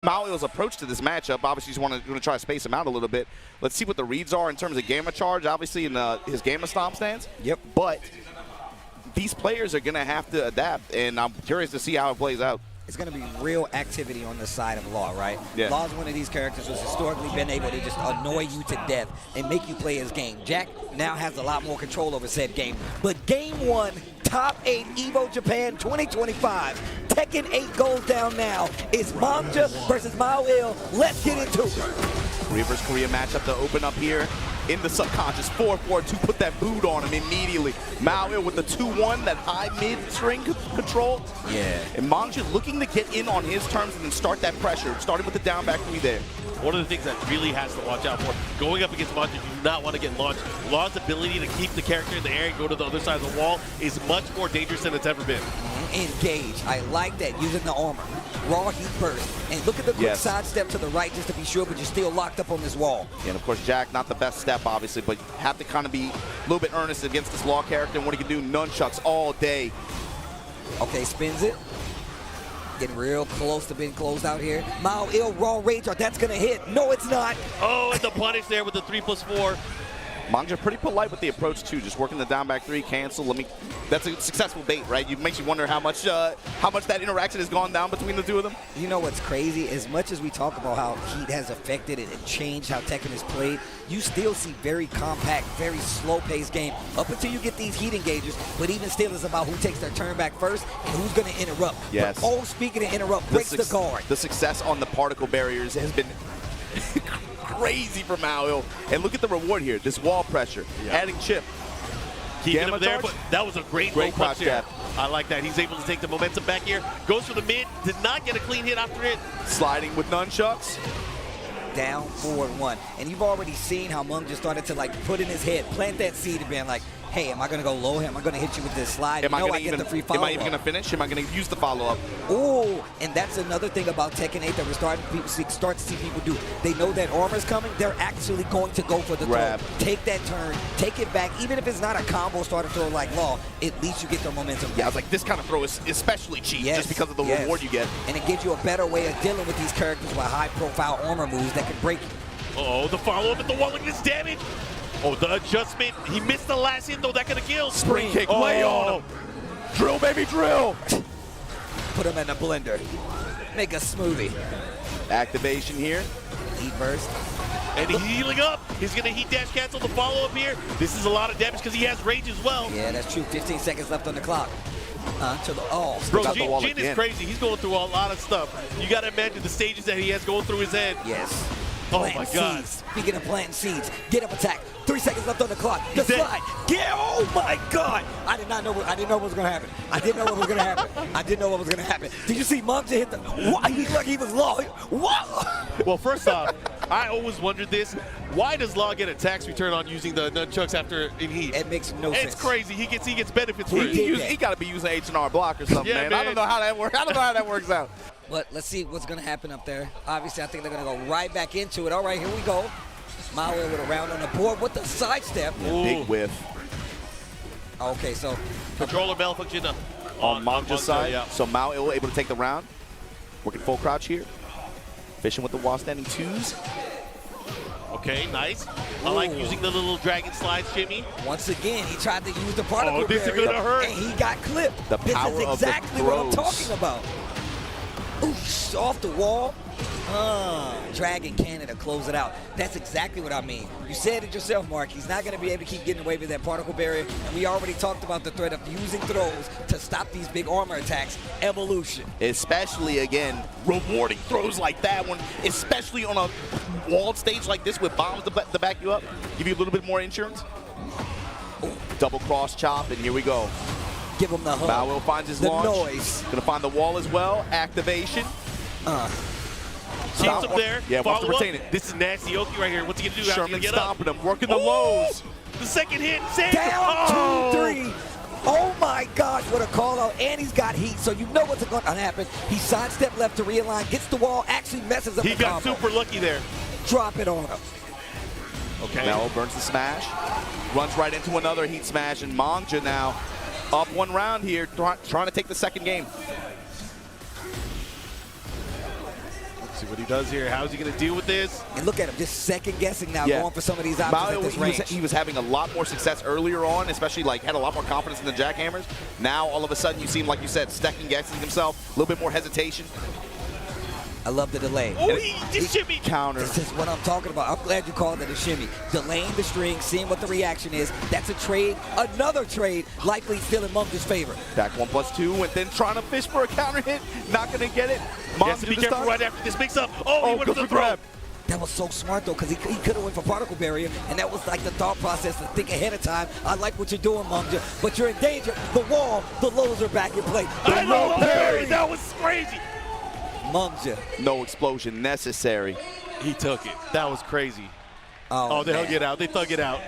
Meo-IL's approach to this matchup, obviously he's going to try to space him out a little bit. Let's see what the reads are in terms of Gamma Charge, obviously in his Gamma Stomp stance. Yep. But these players are going to have to adapt, and I'm curious to see how it plays out. It's going to be real activity on the side of Law, right? Yeah. Law's one of these characters who's historically been able to just annoy you to death and make you play his game. Jack now has a lot more control over said game. But game one, Top 8 EVO Japan 2025. Tekken 8 goes down now. It's Manja versus Meo-IL. Let's get into it. Korea versus Korea matchup to open up here in the subconscious. 4-4-2, put that boot on him immediately. Meo-IL with the 2-1, that high mid string control. Yeah. And Mangja looking to get in on his terms and then start that pressure, starting with the down back three there. One of the things that really has to watch out for, going up against Manja, you do not want to get launched. Law's ability to keep the character in the air and go to the other side of the wall is much more dangerous than it's ever been. Engage. I like that, using the armor. Raw heat burst. And look at the quick sidestep to the right just to be sure, but you're still locked up on this wall. Yeah, and of course, Jack, not the best step, obviously, but you have to kind of be a little bit earnest against this Law character and what he can do. Nunchucks all day. Okay, spins it. Getting real close to being closed out here. Meo-IL, raw rage, that's gonna hit. No, it's not. Oh, and the punish there with the 3+4. Mangja pretty polite with the approach too, just working the down back three, cancel. That's a successful bait, right? It makes you wonder how much that interaction has gone down between the two of them. You know what's crazy? As much as we talk about how heat has affected it and changed how Tekken is played, you still see very compact, very slow-paced game up until you get these heat engagers. But even still, it's about who takes their turn back first and who's going to interrupt. Yes. But, oh, speaking of interrupt, breaks the guard. The success on the particle barriers has been crazy for Meo-IL. And look at the reward here, this wall pressure, adding chip. Keeping him there, but that was a great low punch there. I like that. He's able to take the momentum back here. Goes for the mid, did not get a clean hit after it. Sliding with nunchucks. Down, forward, one. And you've already seen how Mung just started to put in his head, plant that seed of being like, hey, am I going to go low? Am I going to hit you with this slide? Am I get the free follow-up. Am I even going to finish? Am I going to use the follow-up? Oh, and that's another thing about Tekken 8 that we're starting to see people do. They know that armor's coming. They're actually going to go for the grab. Throw. Take that turn. Take it back. Even if it's not a combo starter throw like Law, at least you get the momentum. Yeah, I was like, this kind of throw is especially cheap just because of the reward you get. And it gives you a better way of dealing with these characters with high-profile armor moves that can break you. Oh, the follow-up at the wall and gets damage. Oh, the adjustment. He missed the last hit, though. That could have killed. Spring kick, lay on him. Drill, baby, drill. Put him in a blender. Make a smoothie. Activation here. Heat burst. And he's healing up. He's going to heat dash cancel the follow-up here. This is a lot of damage because he has rage as well. Yeah, that's true. 15 seconds left on the clock. Bro, Jin is crazy. He's going through a lot of stuff. You got to imagine the stages that he has going through his head. Yes. Oh my God. Seeds. Speaking of planting seeds, get up attack. 3 seconds left on the clock. The slide. Yeah, oh my God. I did not know what was gonna happen. I didn't know what was gonna happen. I didn't know what was gonna happen. Did you see Mangja hit the what? He looked like he was Law. What? Well, first off, I always wondered this. Why does Law get a tax return on using the nunchucks after in heat? It makes no sense. It's crazy. He gets benefits for it. He gotta be using H&R block or something, man. I don't know how that works. I don't know how that works out. But let's see what's going to happen up there. Obviously, I think they're going to go right back into it. All right, here we go. Meo-IL with a round on the board with the sidestep. Yeah, big whiff. Okay, so controller malfunction on Manja's side. Yeah. So Meo-IL able to take the round. Working full crouch here. Fishing with the wall standing twos. Okay, nice. I like using the little dragon slide shimmy. Once again, he tried to use the particle this is gonna hurt. And he got clipped. The power this is exactly of the what I'm talking about. Ooh, off the wall. Dragon cannon to close it out. That's exactly what I mean. You said it yourself, Mark. He's not going to be able to keep getting away with that particle barrier. And we already talked about the threat of using throws to stop these big armor attacks. Evolution. Especially, again, rewarding throws like that one, especially on a walled stage like this with bombs to back you up. Give you a little bit more insurance. Ooh. Double cross chop, and here we go. Give him the hug. Meo-IL finds his launch. Noise. Gonna find the wall as well. Activation. Keeps him there. Yeah, wants to retain it. it. This is nasty Oki right here. What's he gonna do? Sherman stomping him, working the lows. The second hit. Down 2-3. Oh my gosh, what a call out. And he's got heat, so you know what's going to happen. He sidestepped left to realign, gets the wall, actually messes up the combo. He got super lucky there. Drop it on him. Okay. Mel burns the smash. Runs right into another heat smash, and Mangja now up one round here, trying to take the second game. See what he does here. How's he going to deal with this? And look at him, just second guessing now, Yeah. going for some of these options at this range. He was having a lot more success earlier on, especially like had a lot more confidence in the jackhammers. Now all of a sudden you see him, like you said, second guessing himself, a little bit more hesitation. I love the delay. Oh, he just shimmy. Counter. This is what I'm talking about. I'm glad you called it a shimmy. Delaying the string, seeing what the reaction is. That's a trade, another trade, likely still in Mangja's favor. Back 1+2, and then trying to fish for a counter hit. Not going to get it. He has to be careful right after this mix up. Oh, he went for the grab. That was so smart, though, because he could have went for particle barrier, and that was like the thought process to think ahead of time. I like what you're doing, Mangja, but you're in danger. The wall, the lows are back in play. I know, Barry. That was crazy. Mangja. No explosion necessary. He took it. That was crazy. Oh, They man. hung it out. They thug it out.